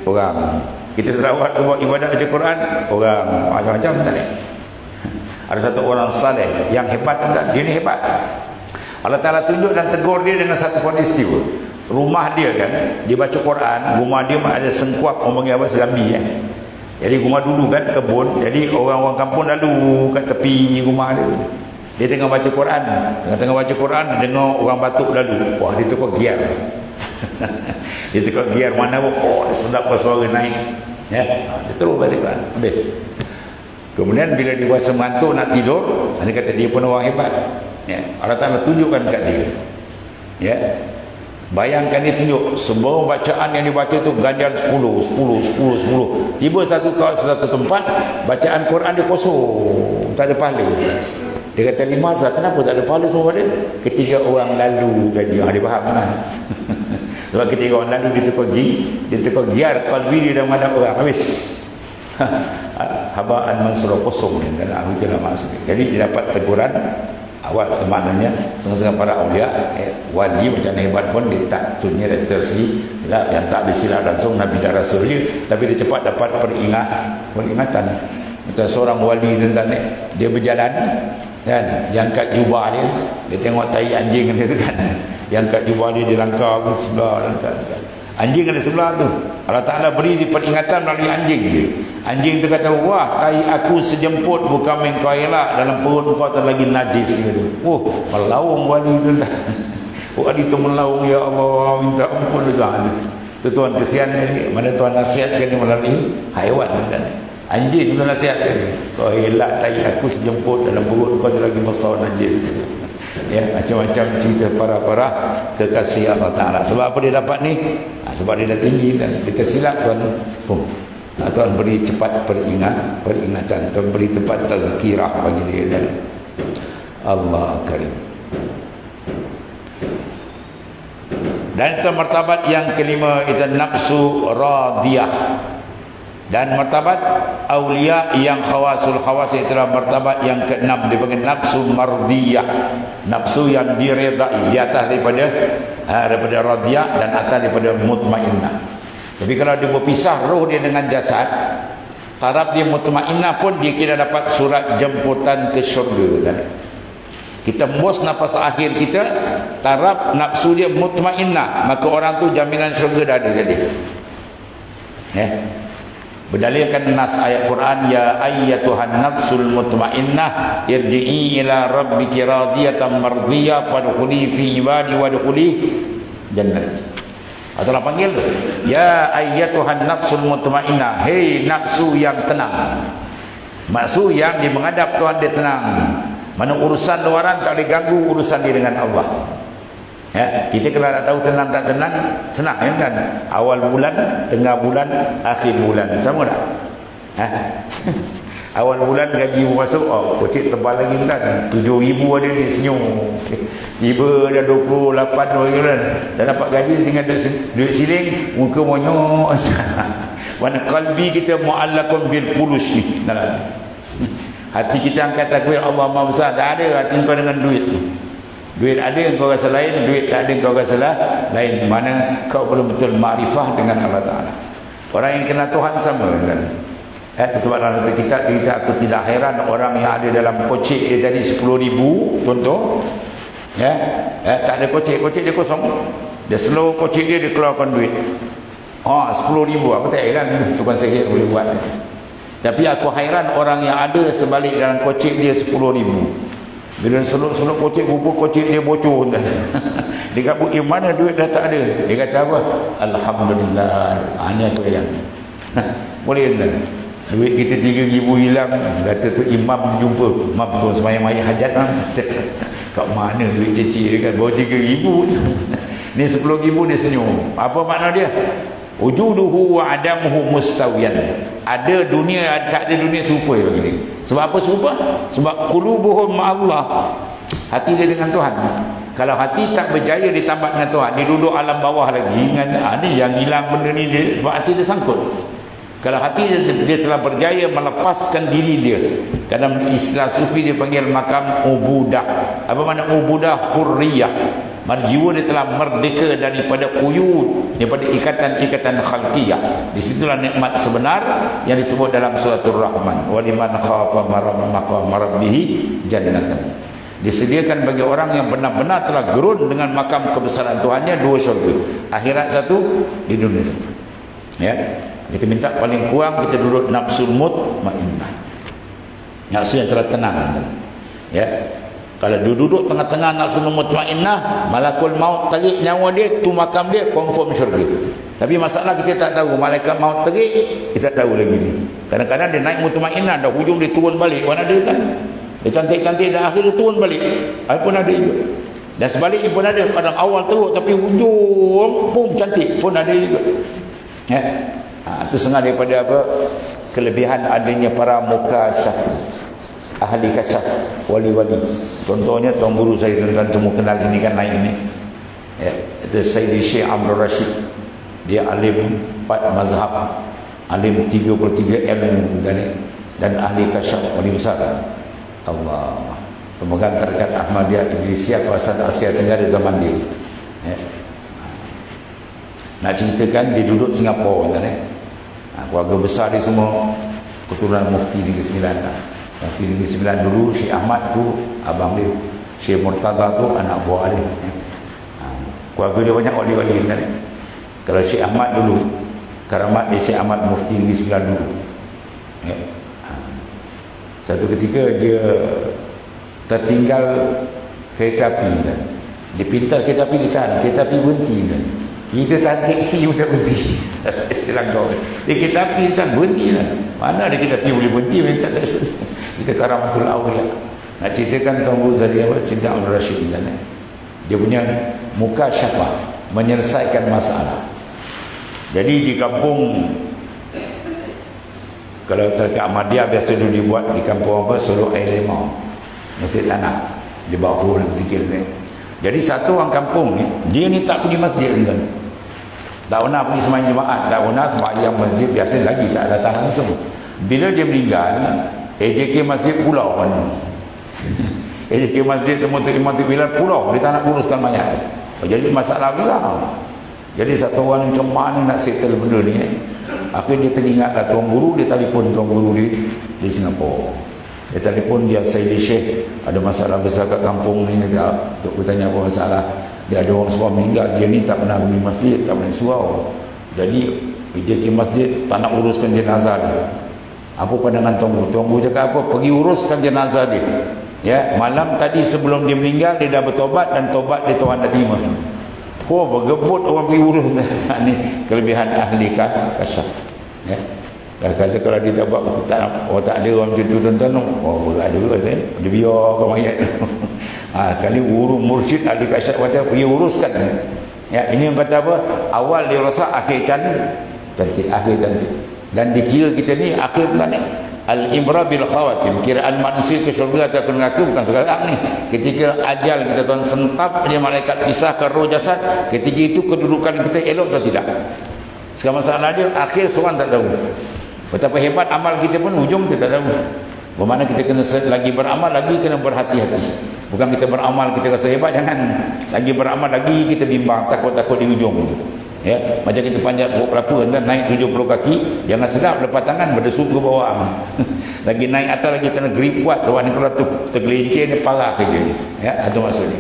orang. Kita selawat buat ibadat baca Quran, orang. Macam-macam tak ada. Ada satu orang saleh yang hebat tak? Dia ni hebat. Allah Ta'ala tunjuk dan tegur dia dengan satu peristiwa. Rumah dia kan, dia baca Quran, rumah dia ada sengkuap, orang panggil apa, serambi Jadi rumah dulu kan kebun, jadi orang-orang kampung lalu kat tepi rumah dia. Dia tengah baca Quran, tengah-tengah baca Quran, dia dengar orang batuk lalu. Wah, dia tukar giar. Dia tukar giar mana pun, dia sedap suara naik. Ya, dia terus baca Quran. Habis. Kemudian bila dia rasa mengantuk nak tidur, dia kata dia pun orang hebat. Ya, Allah Ta'ala tunjukkan kat dia. Ya. Bayangkan dia tunjuk semua bacaan yang dibaca tu ganjaran 10. Tiba satu tempat bacaan Quran dia kosong, tak ada pahala. Dia kata, Limaza, kenapa tak ada pahala semua pada? Ketiga orang lalu tadi. Dia faham kan? Sebab ketiga orang lalu dia tukar giar qalbi dia dah mana orang habis. Habaan mansura kosong kan, itulah maksud. Jadi dia dapat teguran awal, maknanya setengah-setengah para awliya wali macam hebat pun dia tak tunya dan tersi yang tak bersilah langsung Nabi dan Rasul dia, tapi dia cepat dapat peringatan. Macam seorang wali tentang ni, dia berjalan kan, dia angkat jubah dia tengok tai anjing dia tu kan, dia angkat jubah dia langkah ke sebelah, langkah. Anjing ada sebelah tu. Allah Ta'ala beri peringatan melalui anjing dia. Anjing tu kata, wah, tai aku sejemput bukan main kau elak, dalam perut kau tu lagi najis gitu. Melaung wali tu. Wali tu melaung, ya Allah, minta ampun tu Tuhan kesian ni. Mana Tuhan nasihatkan dia melalui haiwan kan. Anjing tu nasihatkan dia, kau elak tai aku sejemput, dalam perut kau tu lagi besar najis gitu. Ya, macam-macam cerita para kekasih Allah Ta'ala. Sebab apa dia dapat ni? Sebab dia dah tinggi dan dia tersilap, Tuhan beri cepat peringatan, Tuhan beri tempat tazkirah bagi dia dan Allah Karim. Dan itu martabat yang kelima, itu nafsu radiyah. Dan martabat awliya yang khawasul khawas, itulah martabat yang keenam, dipanggil nafsu mardiyah, nafsu yang diredai, di atas daripada radiyah dan atas daripada mutmainnah. Tapi kalau dia berpisah roh dia dengan jasad, taraf dia mutmainnah pun dia kira dapat surat jemputan ke syurga kan? Kita embus nafas akhir kita, taraf nafsu dia mutmainnah, maka orang tu jaminan syurga dah ada jadi. Berdalilkan nas ayat Quran, ya ayyatuhan nafsul mutmainnah irji'i ila rabbiki radiyatan mardiyah fadkhuli fi ibadi wadkhuli jannati. Atau Allah panggil, ya ayyatuhan nafsul mutmainnah, hei nafsu yang tenang. Maksud yang dia menghadap Tuhan dia tenang. Mana urusan luaran tak boleh ganggu urusan dia dengan Allah. Ya, kita kalau nak tahu tenang tak tenang, senang ya kan? Awal bulan, tengah bulan, akhir bulan, sama tak? Ha? Awal bulan gaji masuk, oh, kocik tebal lagi kan? 7,000 ada di senyum. Tiba dah 28 bulan, dah dapat gaji tinggal duit siling, muka monyok. Mana kalbi kita mu'allakun bil pulus ni. Hati kita angkat takbir Allah Maha Besar, tak ada hati kau dengan duit tu. Duit ada kau rasa lain, duit tak ada kau rasa lain. Mana kau belum betul ma'rifah dengan Allah Ta'ala. Orang yang kenal Tuhan sama kan. Sebab dalam satu kitab kita, aku tidak heran orang yang ada dalam kocik dia tadi 10,000 contoh, tak ada kocik dia kosong, dia slow kocik dia keluarkan duit 10,000. Aku tak heran tukang sihir boleh buat. Tapi aku hairan orang yang ada sebalik dalam kocik dia 10,000. Bila seluk-seluk kocik, bubuk kocik dia bocor. Dia kata, mana duit dah tak ada? Dia kata apa? Alhamdulillah. Ini aku yang boleh tak? Duit kita 3,000 hilang. Kata tu imam jumpa, imam tu semayang-mayang hajat kan? Kat mana duit cecik dia kan? Bawa 3,000. Ni 10,000 dia senyum. Apa makna dia? Wujuduhu wa adamuhu mustawiyan. Ada dunia, tak ada dunia serupa bagi dia. Sebab apa serupa? Sebab qulubuhum ma'allah. Hati dia dengan Tuhan. Kalau hati tak berjaya ditambah dengan Tuhan, dia duduk alam bawah lagi dengan ni yang hilang benda ni dia, sebab hati dia sangkut. Kalau hati dia telah berjaya melepaskan diri dia, dalam istilah sufi dia panggil makam ubudah. Apa makna ubudah? Hurriyah. Jiwa dia telah merdeka daripada quyud, daripada ikatan-ikatan khalqiyah. Disitulah nikmat sebenar yang disebut dalam suratul Rahman, waliman khafa maqama rabbih jannatan. Disediakan bagi orang yang benar-benar telah gerun dengan makam kebesaran Tuhannya 2 syurga, akhirat 1, di dunia 1. Ya, kita minta paling kurang kita duduk nafsul mutmainnah, nafsu yang telah tenang. Ya, kalau duduk tengah-tengah nafsu mutmainnah, malakul maut tarik nyawa dia, tu makam dia confirm syurga. Tapi masalah kita tak tahu, malaikat maut tarik kita tak tahu lagi ni. Kadang-kadang dia naik mutmainnah, dah hujung dia turun balik, mana ada kan? Dia cantik-cantik dah akhir dia turun balik. Apa pun ada juga. Dan sebaliknya pun ada, kadang awal teruk tapi hujung pun cantik pun ada juga. Ya. Itu setengah daripada apa? Kelebihan adanya para mukasyaf, ahli kasyaf, wali-wali. Contohnya tuan guru saya tentang semua kenal ini kan naik ini. Ya, itu Sayyidi Syekh Abdul Rashid. Dia alim 4 mazhab, alim 33 ilmu dan ahli kasyaf wali besar. Allah. Pemegang tarekat Ahmadiyah Idrisiyah kawasan Asia Tenggara zaman dia. Ya. Nak ceritakan dia duduk Singapura kan, keluarga besar dia semua keturunan Mufti Negeri Sembilan. Mufti Negeri Sembilan dulu Syekh Ahmad tu abang dia, Syekh Murtada tu anak buah dia. Keluarga dia banyak wali-wali kan. Kalau Syekh Ahmad dulu, karamat dia Syekh Ahmad Mufti Negeri Sembilan dulu. Ya. Satu ketika dia tertinggal kereta api kan. Dia pintar kereta api, dia tahan, kereta api berhenti kan. Kita tahan teksi pun tak berhenti. Silang kau. Dia kereta api tak berhenti lah. Mana ada kereta api boleh berhenti, mereka tak sedih. Kita karamatul awliya. Nak ceritakan Tuan Guru tadi apa? Siti Abdul Rashid misalnya. Dia punya muka syafah, menyelesaikan masalah. Jadi di kampung, kalau tarekat Ahmadiyah biasa dulu dibuat di kampung apa? Solo Air Lemau, Masjid Tanah, di bawah zikir ni. Jadi satu orang kampung ni, dia ni tak pergi masjid tuan. Tak pernah pergi sembahyang jemaat, tak pernah sembahyang masjid biasa lagi, tak datang langsung. Bila dia meninggal, AJK masjid pulau kan. AJK masjid temu Imam Bilal pulau, dia tak nak uruskan mayat. Jadi masalah besar. Jadi satu orang macam mana nak settle benda ni. Akhirnya dia teringatlah Tuan Guru, dia telefon Tuan Guru di Singapura. Dia telefon dia, Sayyidi Syekh, ada masalah besar kat kampung ni, dia untuk bertanya apa masalah. Dia ada orang semua meninggal, dia ni tak pernah pergi masjid, tak pernah surau. Jadi dia ke masjid tak nak uruskan jenazah dia. Apa pandangan Tuan Guru? Tuan Guru cakap apa? Pergi uruskan jenazah dia. Ya, malam tadi sebelum dia meninggal dia dah bertobat dan tobat dia Tuhan dah terima. bergebut orang pergi urus. Ni kelebihan ahli kasyaf. Ya. Kata kalau dia tak buat tak ada orang macam tu tuan-tuan. Berat juga dia. Dia biar ke mayat. Kali urus mursyid ahli kasyaf kata pergi uruskan. Ya, ini yang kata apa? Awal dia rosak, akhir cantik, akhir cantik. Dan dikira kita ni akhir bukan ni. Al-ibra bil khawatim. Kiraan manusia ke syurga atau ke neraka bukan sekarang ni. Ketika ajal kita tuan sentap dia malaikat pisahkan roh jasad, ketika itu kedudukan kita elok atau tidak. Sekarang masalah dia akhir seorang tak tahu. Betapa hebat amal kita pun ujung kita tak tahu. Bermakna kita kena lagi beramal, lagi kena berhati-hati. Bukan kita beramal kita rasa hebat, jangan. Lagi beramal lagi kita bimbang, takut-takut di ujung tu. Ya, macam kita panjat pokok kelapa kan, naik 70 kaki, jangan sedap lepas tangan berdesuk ke bawah. Lagi naik atas lagi kena grip kuat, sebab ni kalau tu tergelincir ni parah kerja ni. Ya, itu maksudnya.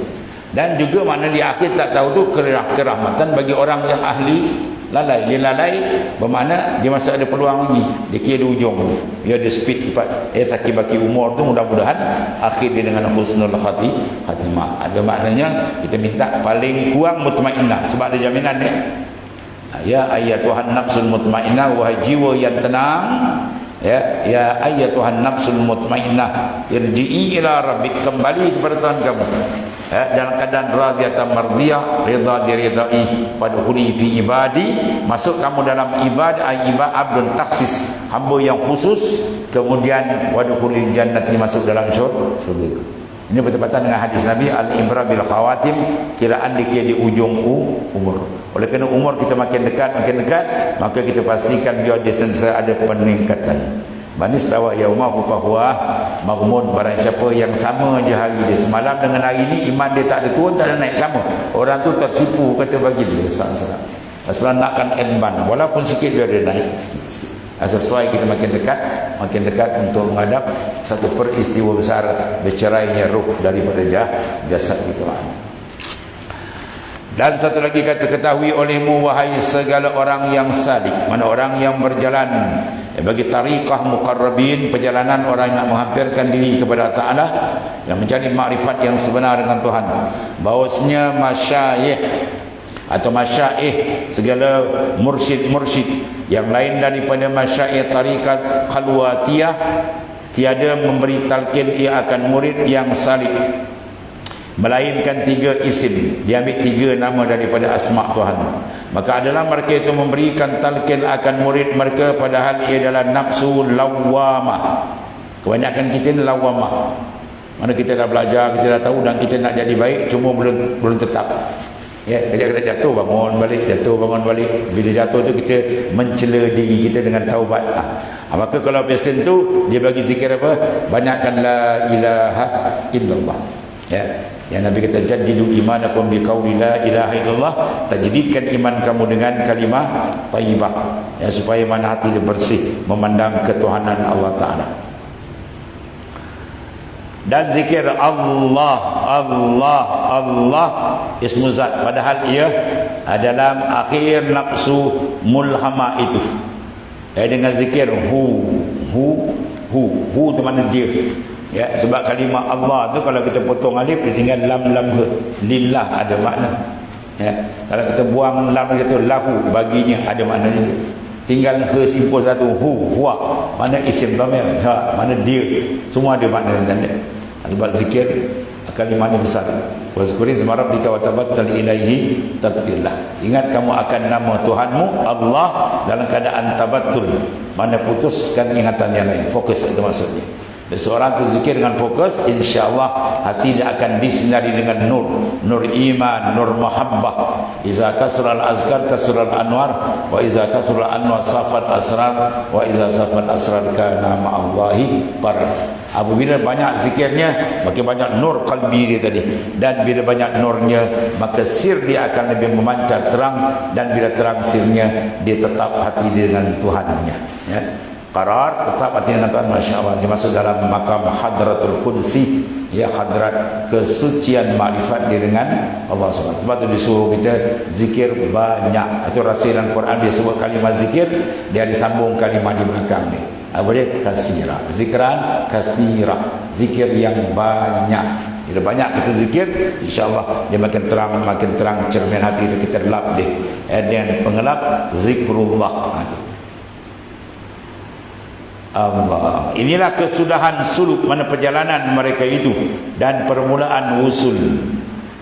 Dan juga makna di akhir tak tahu tu kerahmatan bagi orang yang ahli lalai. Dia lalai bermakna dia masih ada peluang lagi. Dia kira di ujung tu. Dia ada speed cepat. Sakit baki umur tu mudah-mudahan akhir dia dengan husnul khatimah. Ada maknanya kita minta paling kurang mutmainnah sebab ada jaminan dia. Ya ayyatuhan nafsul mutmainnah, wahai jiwa yang tenang. Ya ayyatuhan nafsul mutmainnah, irji'i ila rabbik, kembali kepada Tuhan kamu. Dalam keadaan radiyatan mardiyah, rida diridai, padkhuli fi ibadi, masuk kamu dalam ibadah, abdun taksis, hamba yang khusus, kemudian wadkhulil jannati, masuk dalam syurga. Ini bertepatan dengan hadis Nabi, al-ibra bil khawatim, kiraan dikira di ujung umur. Oleh kerana umur kita makin dekat, maka kita pastikan biar dia sentiasa ada peningkatan. Manis tawa yaumahu fahuwa maghmun, barang siapa yang sama je hari dia semalam dengan hari ni, iman dia tak ada turun, tak ada naik, sama. Orang tu tertipu kata bagi dia salah. Asal nakkan enban, walaupun sikit biar dia naik sikit. Sesuai kita makin dekat untuk menghadap satu peristiwa besar bercerainya ruh daripada jasad kita. Dan satu lagi kata, ketahui olehmu wahai segala orang yang salik, mana orang yang berjalan bagi tariqah muqarrabin, perjalanan orang yang menghampirkan diri kepada Ta'ala, yang mencari makrifat yang sebenar dengan Tuhan, bahwasanya masyayikh atau masyaikh, segala mursyid yang lain daripada masyaikh tarikat khalwatiyah, tiada memberi talqin ia akan murid yang salik melainkan 3 isim. Dia ambil 3 nama daripada asma' Tuhan. Maka adalah mereka itu memberikan talqin akan murid mereka, padahal ia adalah nafsu lawamah. Kebanyakan kita ni lawamah, mana kita dah belajar, kita dah tahu dan kita nak jadi baik, cuma belum tetap. Ya, kejap-kejap jatuh bangun balik. Bila jatuh tu kita mencela diri kita dengan taubat. Maka kalau pesen tu dia bagi zikir apa? Banyakkan la ilaha illallah. Ya, yang Nabi kata jadidu imanakum biqauli la ilaha illallah, tajdidkan iman kamu dengan kalimah thayyibah, ya, supaya mana hati dia bersih memandang ketuhanan Allah Taala. Dan zikir Allah ismu zat, padahal ia dalam akhir nafsu mulhama itu. Dengan zikir hu tu mana dia. Ya, sebab kalimah Allah tu kalau kita potong alif dia tinggal lam lillah, ada makna. Ya, kalau kita buang lam itu lahu, baginya, ada maknanya. Tinggal ke simpul satu huwa, mana isim dhamir, mana dia, semua ada makna tanda. Sebab zikir kalimah ini besar. Wazkurin isma rabbika wa tabattal ilaihi tabtillah. Ingat kamu akan nama Tuhanmu Allah dalam keadaan tabattul, mana putuskan ingatan yang lain, fokus, itu maksudnya. Dan seorang tu zikir dengan fokus, insya-Allah hati dia akan disinari dengan nur iman, nur mahabbah. Iza kasral azkar kasral anwar, wa iza kasral anwar safat asrar, wa iza safat asrar kana ma'allahi parad. Apabila banyak zikirnya, makin banyak nur qalbi dia tadi, dan bila banyak nurnya, maka sir dia akan lebih memancar terang, dan bila terang sirnya, dia tetap hati dia dengan Tuhannya, ya. Qarar, tetap hati dengan Tuhan, Masya Allah. Dia masuk dalam makam hadratul qudsi, ya, hadrat kesucian makrifat dia dengan Allah SWT. Sebab tu disuruh kita zikir banyak. Itu rasilan Quran, dia sebut kalimah zikir, dia disambung kalimah di belakang ni. Apa dia? Kasira. Zikran kasira, zikir yang banyak. Bila banyak kita zikir, insya-Allah dia makin terang cermin hati kita gelap dia. Dan pengelap zikrullah. Allah. Inilah kesudahan suluk, mana perjalanan mereka itu dan permulaan usul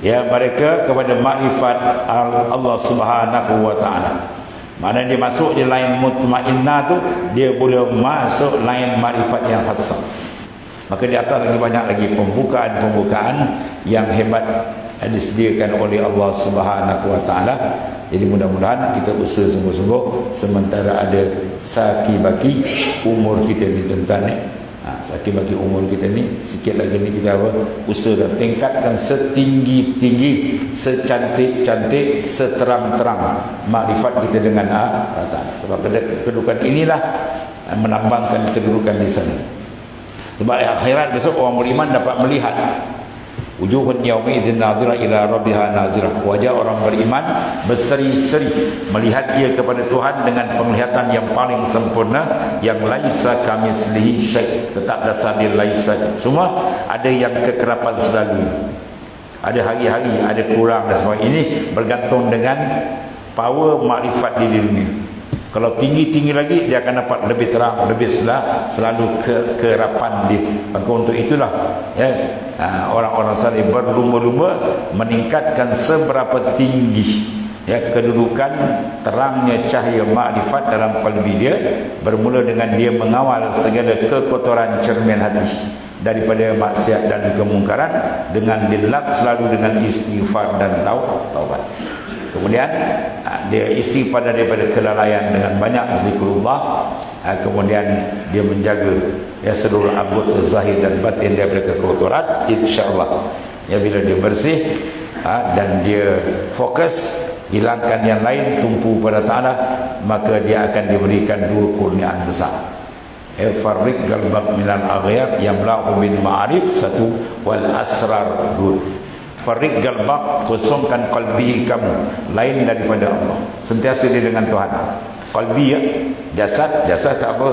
ya mereka kepada makrifat Allah Subhanahu wa taala. Mana dia masuk di lain mutmainnah tu, dia boleh masuk lain makrifat yang khas. Maka di atas lagi banyak lagi pembukaan yang hebat disediakan oleh Allah Subhanahu wa taala. Jadi mudah-mudahan kita usaha sungguh-sungguh sementara ada saki baki umur kita ni tuan-tuan ni. Saki baki umur kita ni, sikit lagi ni kita apa? Usahakan tingkatkan setinggi-tinggi, secantik-cantik, seterang-terang makrifat kita dengan Allah. Sebab kedudukan inilah menambangkan kedudukan di sana. Sebab akhirat besok orang beriman dapat melihat wujuhun yaumidzin nadhirah ila rabbiha nazirah. Wajah orang beriman berseri-seri melihat dia kepada Tuhan dengan penglihatan yang paling sempurna, yang laisa kamislihi syai'. Tetap dasar dia laisa. Semua ada yang kekerapan selalu. Ada hari-hari, ada kurang dan sebagainya. Ini bergantung dengan power makrifat di dunia. Kalau tinggi-tinggi lagi, dia akan dapat lebih terang, lebih selalu kerapan dia. Maka untuk itulah ya, orang-orang saleh berlumba-lumba meningkatkan seberapa tinggi ya kedudukan terangnya cahaya makrifat dalam qalbi dia, bermula dengan dia mengawal segala kekotoran cermin hati daripada maksiat dan kemungkaran dengan dilap selalu dengan istighfar dan taubat. Kemudian dia istighfar daripada kelalaian dengan banyak zikrullah. Kemudian dia menjaga ya seluruh anggota zahir dan batin daripada kekotoran, insya-Allah. Ya bila dia bersih dan dia fokus hilangkan yang lain, tumpu pada Ta'ala, maka dia akan diberikan dua kurniaan besar. Farriq qalbak minal aghyar yamla'u bin ma'arif, satu, wal asrar, dua. Farriq qalbak, kosongkan qalbi kamu lain daripada Allah, sentiasa dia dengan Tuhan. Qalbi ya, jasad tak apa.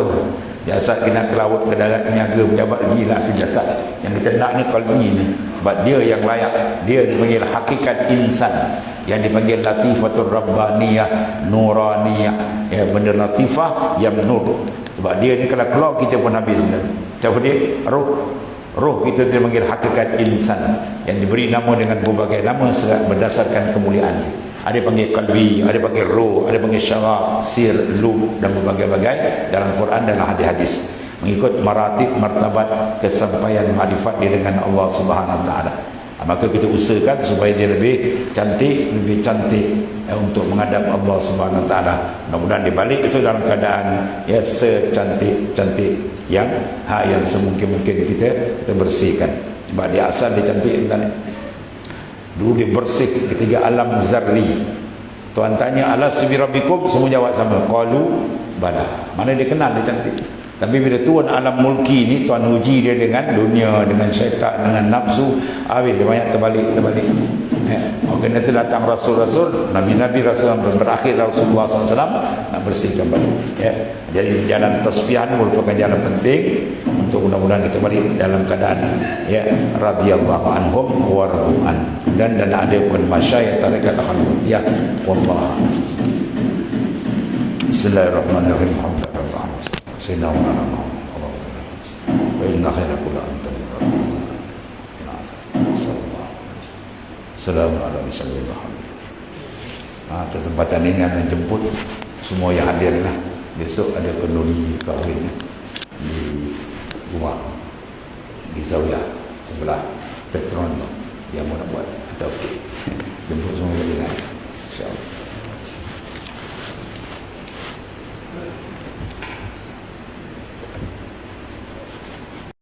Jasad kena ke laut, ke darat, niaga, pejabat, gila tu jasad. Yang kita nak ni qalbi ni. Sebab dia yang layak. Dia dipanggil hakikat insan, yang dipanggil latifatul rabbaniyah, nuraniyah, ya, benda latifah yang nur. Sebab dia ni kalau keluar kita pun habis. Siapa dia? Roh kita dipanggil hakikat insan, yang diberi nama dengan berbagai nama berdasarkan kemuliaan dia. Ada panggil qalbi, ada panggil roh, ada panggil syaraf, sir, lub dan berbagai-bagai dalam Quran dan hadis-hadis, mengikut maratib martabat kesampaian makrifat dia dengan Allah Subhanahu wa taala. Maka kita usahakan supaya dia lebih cantik untuk menghadap Allah Subhanahu wa taala. Mudah-mudahan dia balik dalam keadaan ya secantik-cantik yang semungkin-mungkin kita bersihkan. Sebab dia asal dia cantik kan. Dulu dia bersih ketika alam zarri. Tuhan tanya alastu bi rabbikum, semua jawab sama, qalu bala. Mana dia kenal dia cantik. Tapi bila turun alam mulki ni, Tuhan uji dia dengan dunia, dengan syaitan, dengan nafsu, habis dia banyak terbalik. Maka nanti datang rasul-rasul, nabi-nabi, rasul berakhir Rasulullah SAW nak bersihkan balik. Ya. Jadi jalan tasbihan merupakan jalan penting untuk mudah-mudahan kita balik dalam keadaan ya radhiyallahu anhum wa radu'an. Dan ada pun masyayikh tarekat al-Khalwatiyah. Wallah. Bismillahirrahmanirrahim. Alhamdulillah. Sayyidina Muhammad. Wa inna khaira kulli anta. Assalamualaikum warahmatullahi wabarakatuh. Kesempatan ini akan jemput semua yang hadir lah. Besok ada kenduri kahwin di rumah di Zawiyah sebelah Petron yang mau nak buat atau jemput semua